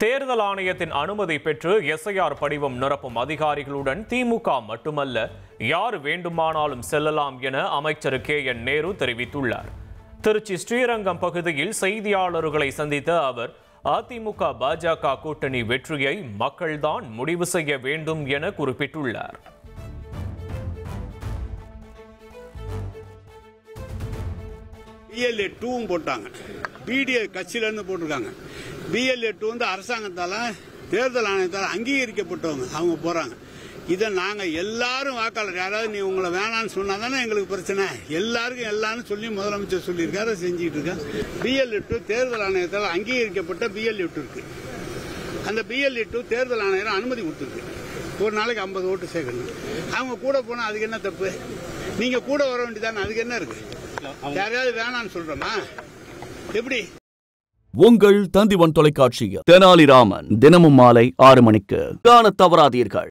தேர்தல் ஆணையத்தின் அனுமதி பெற்று எஸ்ஐஆர் படிவம் நிரப்பும் அதிகாரிகளுடன் திமுக மட்டுமல்ல யார் வேண்டுமானாலும் செல்லலாம் என அமைச்சர் KN நேரு தெரிவித்துள்ளார். திருச்சி ஸ்ரீரங்கம் பகுதியில் செய்தியாளர்களை சந்தித்த அவர் அதிமுக பாஜக கூட்டணி வெற்றியை மக்கள்தான் முடிவு செய்ய வேண்டும் என குறிப்பிட்டுள்ளார். BLA 2 போட்டாங்க, BDA கட்சியிலிருந்து போட்டிருக்காங்க. BLA 2 வந்து அரசாங்கத்தால தேர்தல் ஆணையத்தால் அங்கீகரிக்கப்பட்டவங்க, அவங்க போறாங்க. இதை நாங்க எல்லாரும் வாக்காளர், யாராவது நீ உங்களை வேணான்னு சொன்னா தானே எங்களுக்கு பிரச்சனை. எல்லாருக்கும் எல்லாரும் சொல்லி முதலமைச்சர் சொல்லியிருக்காரு, செஞ்சுட்டு இருக்காங்க. BLA 2 தேர்தல் ஆணையத்தால் அங்கீகரிக்கப்பட்ட BLA 2 இருக்கு. அந்த BLA 2 தேர்தல் ஆணையர் அனுமதி கொடுத்துருக்கு. ஒரு நாளைக்கு 50 ஓட்டு சேர்க்கணும். அவங்க கூட போனா அதுக்கு என்ன தப்பு? நீங்க கூட வர வேண்டியதானே, அதுக்கு என்ன இருக்கு? யாரையாவது வேணான்னு சொல்றோமா? எப்படி? உங்கள் தந்திவன் தொலைக்காட்சியில் தெனாலிராமன் தினமும் மாலை 6 மணிக்கு காணத் தவறாதீர்கள்.